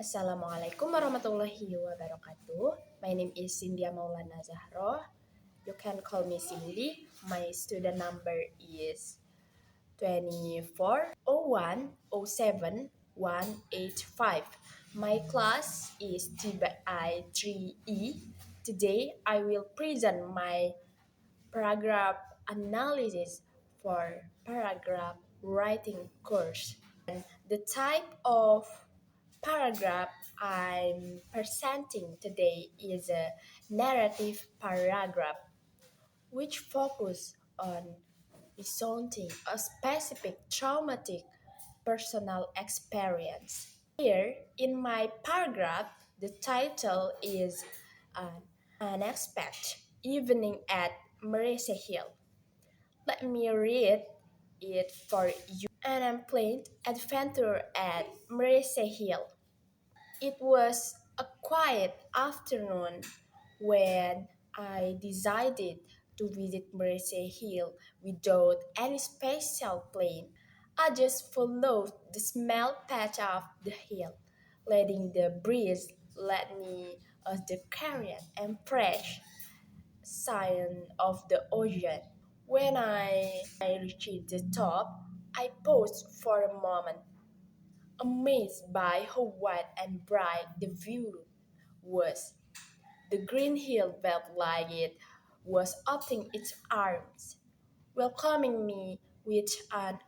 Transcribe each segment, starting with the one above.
Assalamualaikum warahmatullahi wabarakatuh. My name is Sindiya Maulana Zahro. You can call me Cindy. My student number is 240107 185. My class is TBI 3E. Today I will present my paragraph analysis for paragraph writing course. And the type of paragraph I'm presenting today is a narrative paragraph which focus on recounting a specific traumatic personal experience. Here in my paragraph, the title is An Unexpected Evening at Mercy Hill. Let me read it for you. An unplanned adventure at Mercy Hill. It was a quiet afternoon when I decided to visit Mercy Hill without any special plan. I just followed the small patch of the hill, letting the breeze lead me as the carrion and fresh sign of the ocean. When I reached the top, I paused for a moment, amazed by how wide and bright the view was. The green hill felt like it was opening its arms, welcoming me with an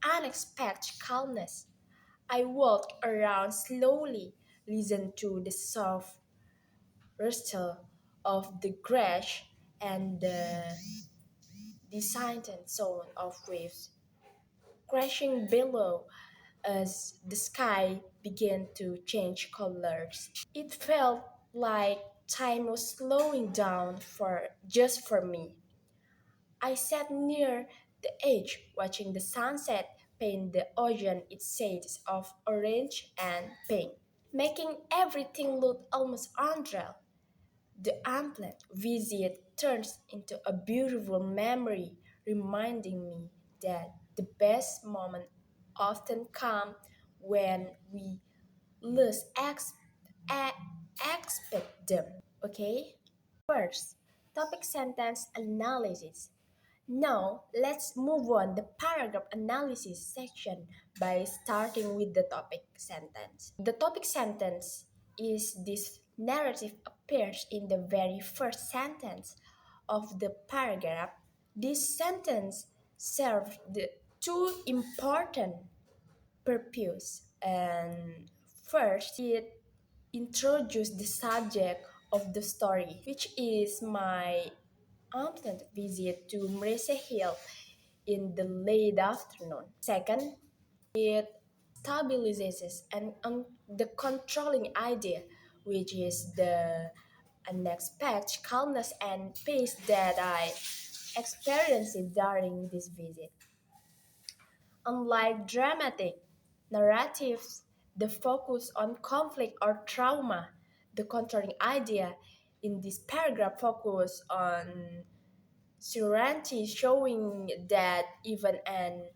unexpected calmness. I walked around slowly, listened to the soft rustle of the grass and the distant sound of waves crashing below as the sky began to change colors. It felt like time was slowing down for me. I sat near the edge watching the sunset paint the ocean its shades of orange and pink, making everything look almost unreal. The unplanned visit turns into a beautiful memory, reminding me that the best moments often come when we least expect them. Okay? First, topic sentence analysis. Now, let's move on the paragraph analysis section by starting with the topic sentence. The topic sentence is this narrative appears in the very first sentence of the paragraph. This sentence serves the two important purposes. And first, it introduces the subject of the story, which is my unplanned visit to Mercy Hill in the late afternoon. Second, it stabilizes the controlling idea, which is the unexpected calmness and peace that I experienced during this visit. Unlike dramatic narratives, the focus on conflict or trauma, the controlling idea in this paragraph focus on serenity, showing that even an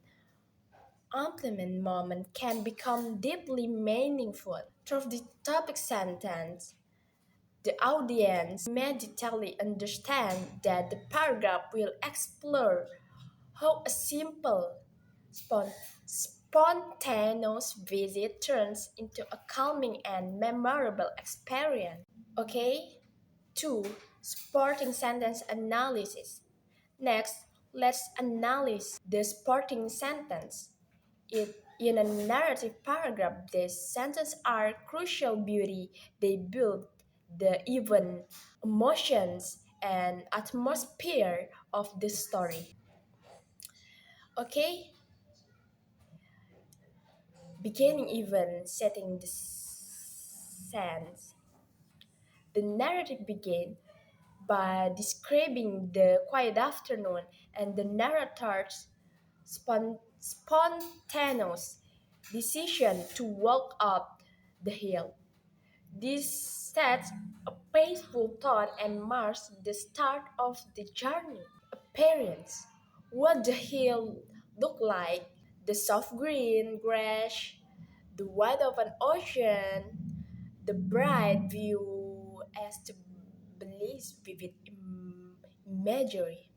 unpleasant moment can become deeply meaningful. Through the topic sentence, the audience immediately understand that the paragraph will explore how a simple, spontaneous visit turns into a calming and memorable experience. Okay? 2. Sporting sentence analysis. Next, let's analyze the supporting sentence. In a narrative paragraph, these sentences are crucial beauty. They build the even emotions and atmosphere of the story. Okay, beginning even setting the sense. The narrative begins by describing the quiet afternoon and the narrator's spontaneous decision to walk up the hill. This sets a peaceful tone and marks the start of the journey. Appearance. What the hill looked like, the soft green grass, the white of an ocean, The bright view as the blaze vivid imagery.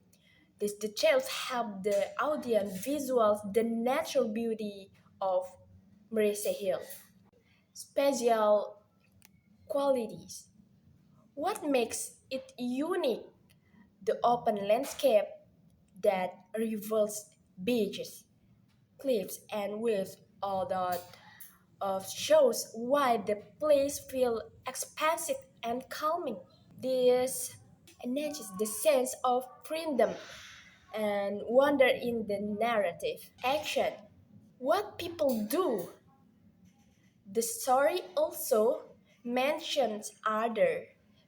These details help the audience visualize the natural beauty of Marisa Hill. Special qualities. What makes it unique? The open landscape that reveals beaches, cliffs, and waves, all that shows why the place feels expansive and calming. This enhances the sense of freedom and wonder in the narrative. Action. What people do. The story also mentions other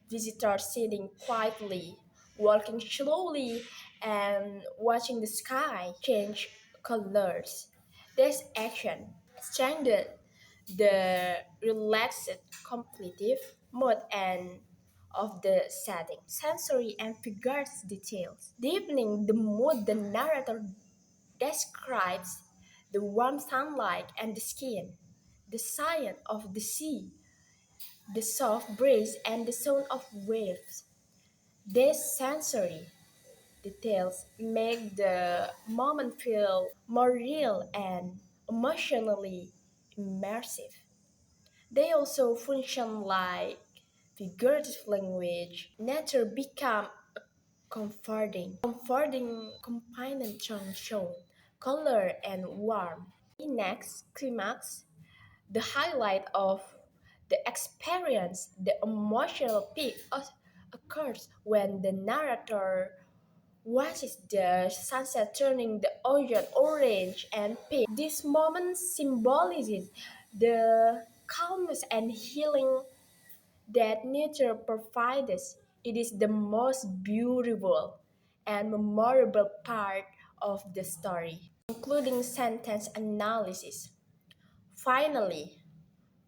visitors sitting quietly, walking slowly, and watching the sky change colors. This action strengthens the relaxed, contemplative mood and of the setting, sensory and figures details, deepening the mood. The narrator describes the warm sunlight and the skin, the silence of the sea, the soft breeze, and the sound of waves. These sensory details make the moment feel more real and emotionally immersive. They also function like figurative language. Nature become a comforting companion shown, color and warmth. Next, climax, the highlight of the experience, the emotional peak occurs when the narrator watches the sunset turning the ocean orange and pink. This moment symbolizes the calmness and healing that nature provides. It is the most beautiful and memorable part of the story. Concluding sentence analysis. Finally,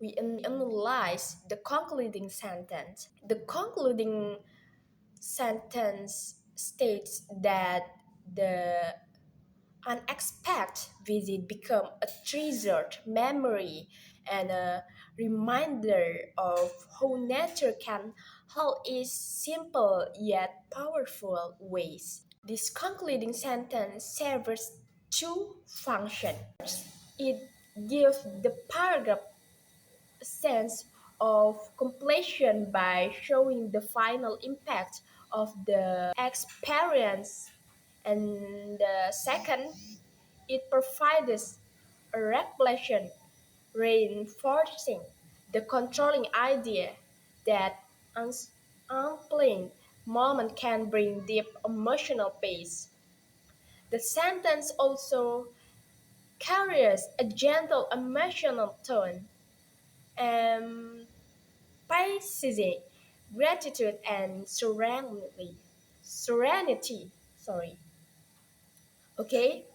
we analyze the concluding sentence. The concluding sentence states that the unexpected visit become a treasured memory and a reminder of how nature can hold its simple yet powerful ways. This concluding sentence serves two functions. It gives the paragraph a sense of completion by showing the final impact of the experience, and the second, it provides a reflection reinforcing the controlling idea that unplanned moment can bring deep emotional pace. The sentence also carries a gentle emotional tone, and Pisces, gratitude and serenity. Sorry. Okay.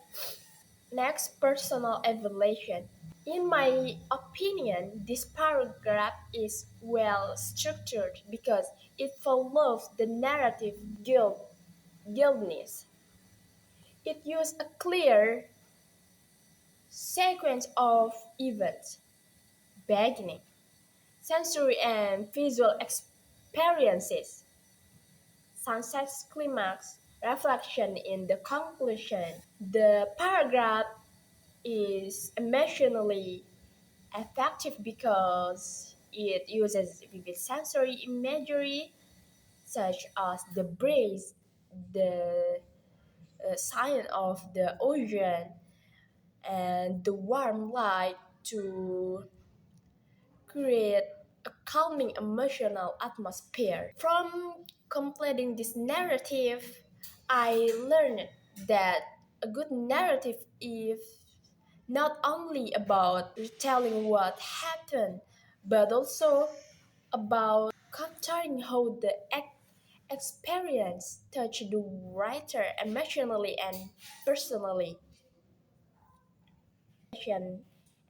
Next, personal evaluation. In my opinion, this paragraph is well structured because it follows the narrative guildness. It uses a clear sequence of events, beginning, sensory and visual experiences, sunset's climax, reflection in the conclusion. The paragraph is emotionally effective because it uses vivid sensory imagery such as the breeze, the sign of the ocean, and the warm light to create a calming emotional atmosphere. From completing this narrative, I learned that a good narrative is not only about retelling what happened, but also about capturing how the experience touched the writer emotionally and personally.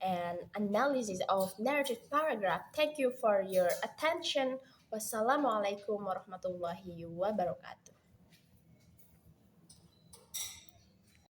And analysis of narrative paragraph. Thank you for your attention. Wassalamualaikum warahmatullahi wabarakatuh.